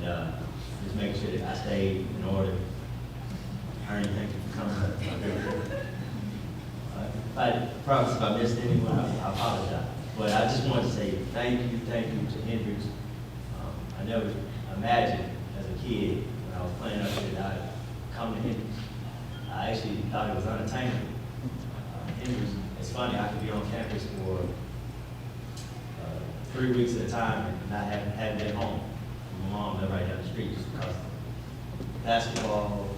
just making sure that I stayed in order. Ernie, thank you for coming. I promise if I missed anyone, I apologize. But I just want to say thank you to Hendrix. I never imagined as a kid when I was playing up here that I'd come to Hendrix. I actually thought it was unattainable. Hendrix, it's funny, I could be on campus for 3 weeks at a time and not having been home. My mom lived right down the street just because basketball,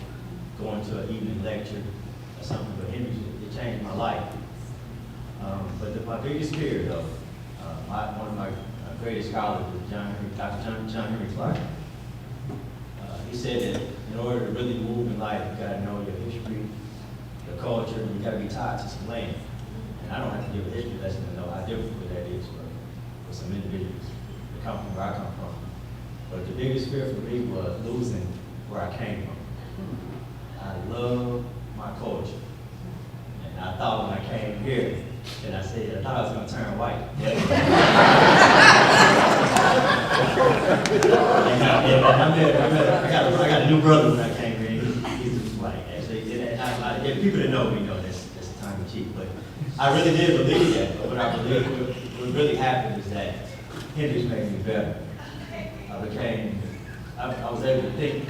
going to an evening lecture or something, but Hendrix, it changed my life. But my biggest fear, though, one of my greatest scholars was Dr. John Henry Clark. He said that in order to really move in life, you gotta know your history, your culture, and you gotta be tied to some land. And I don't have to give a history lesson to know how difficult that is for some individuals that come from where I come from. But the biggest fear for me was losing where I came from. I love my culture. And I thought when I came here, and I said, I thought I was gonna turn white. I got a new brother when I came here. He's just white, actually. And people that know me know that's tongue in cheek, but I really did believe that. But what I believe, what really happened was that Hendrix made me better. I was able to think,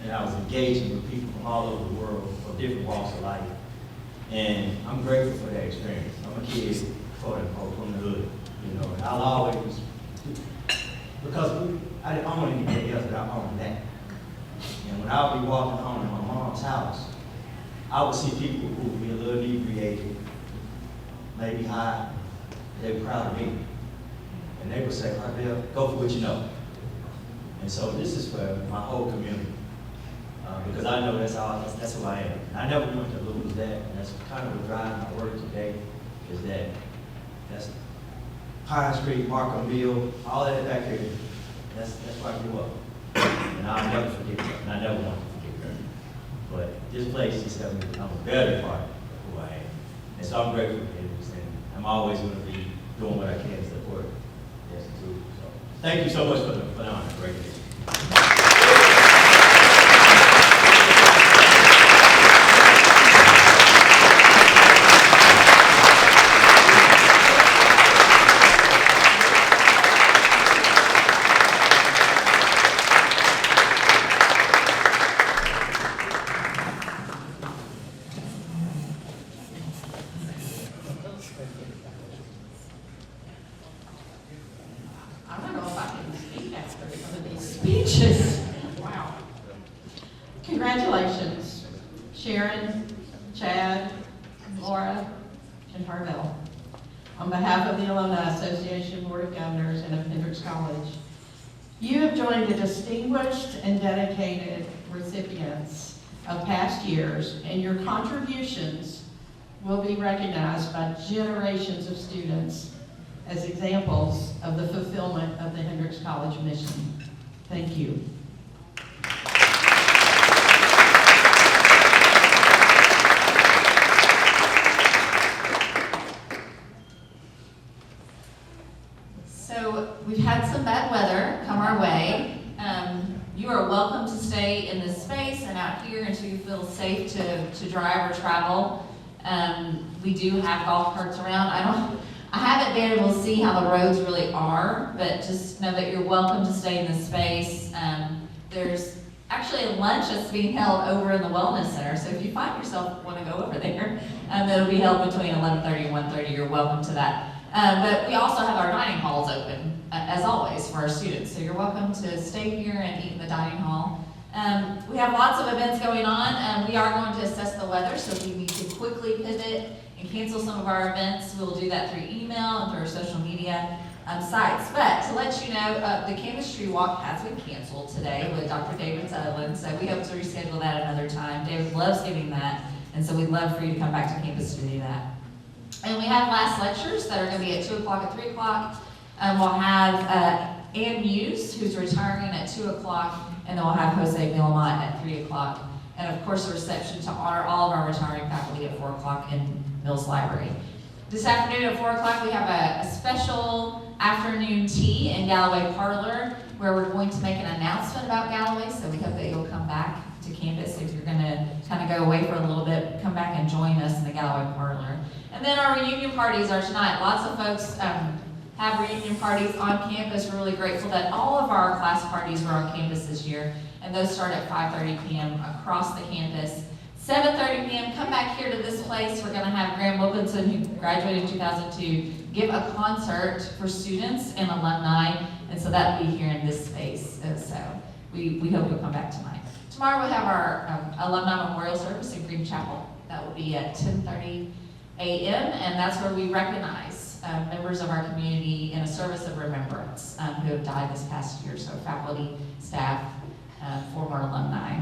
and I was engaging with people from all over the world, from different walks of life. And I'm grateful for that experience. I'm a kid, quote unquote, from the hood, you know, and I'll always, because I don't want anything else but I own that. And when I would be walking home to my mom's house, I would see people who would be a little inebriated, maybe high, they were proud of me. And they would say, Carvel, go for what you know. And so this is for my whole community. Because I know that's who I am. And I never want to lose that, and that's kind of what drives my work today, is that's Pine Street, Markham, all that back here, that's where I grew up. And I'll never forget that, and I never want to forget that. But this place just helped me become a better part of who I am. And so I'm grateful for it, and I'm always going to be doing what I can to support this too. So thank you so much for the honor. Great day. speeches. Wow. Congratulations, Sharon, Chad, Laura, and Harvell. On behalf of the Alumni Association, Board of Governors, and of Hendricks College, you have joined the distinguished and dedicated recipients of past years, and your contributions will be recognized by generations of students as examples of the fulfillment of the Hendricks College mission. Thank you. So we've had some bad weather come our way. You are welcome to stay in this space and out here until you feel safe to drive or travel. We do have golf carts around. I haven't been able to see how the roads really are, but just know that you're welcome to stay in this space. There's actually a lunch that's being held over in the Wellness Center, so if you find yourself want to go over there, it'll be held between 11:30 and 1:30. You're welcome to that. But we also have our dining halls open, as always, for our students. So you're welcome to stay here and eat in the dining hall. We have lots of events going on. We are going to assess the weather, so if we need to quickly pivot and cancel some of our events, we'll do that through email and through our social media sites. But to let you know, the Campus Tree Walk has been canceled today with Dr. David Sutherland, so we hope to reschedule that another time. David loves giving that, and so we'd love for you to come back to campus to do that. And we have last lectures that are going to be at 2 o'clock and 3 o'clock. We'll have Ann Hughes, who's retiring, at 2 o'clock, and then we'll have Jose Milamont at 3 o'clock. And of course, a reception to honor all of our retiring faculty at 4 o'clock in Mills Library. This afternoon at 4 o'clock, we have a special afternoon tea in Galloway Parlor, where we're going to make an announcement about Galloway, so we hope that you'll come back to campus. If you're going to kind of go away for a little bit, come back and join us in the Galloway Parlor. And then our reunion parties are tonight. Lots of folks have reunion parties on campus. We're really grateful that all of our class parties were on campus this year, and those start at 5:30 p.m. across the campus. 7:30 p.m., come back here to this place. We're going to have Graham Wilkinson, who graduated in 2002, give a concert for students and alumni, and so that'll be here in this space. So we hope you'll come back tonight. Tomorrow we have our alumni memorial service in Green Chapel. That will be at 10:30 a.m., and that's where we recognize members of our community in a service of remembrance who have died this past year, so faculty, staff, former alumni.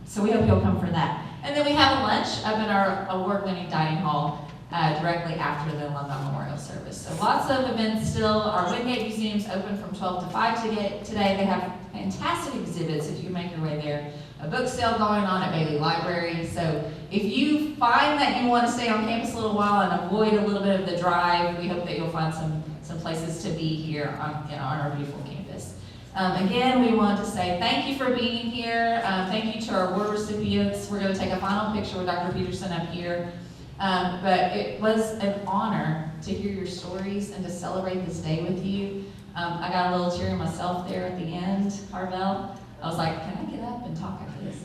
So we hope you'll come for that. And then we have a lunch up in our award-winning dining hall directly after the alumni memorial service. So lots of events still. Our Wingate Museum's open from 12 to 5 today. They have fantastic exhibits if you make your way there. A book sale going on at Bailey Library. So if you find that you want to stay on campus a little while and avoid a little bit of the drive, we hope that you'll find some places to be here on our beautiful campus. Again, we want to say thank you for being here. Thank you to our award recipients. We're going to take a final picture with Dr. Peterson up here. But it was an honor to hear your stories and to celebrate this day with you. I got a little teary myself there at the end, Harvell. I was like, can I get up and talk after this?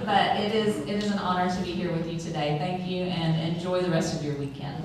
But it is an honor to be here with you today. Thank you, and enjoy the rest of your weekend.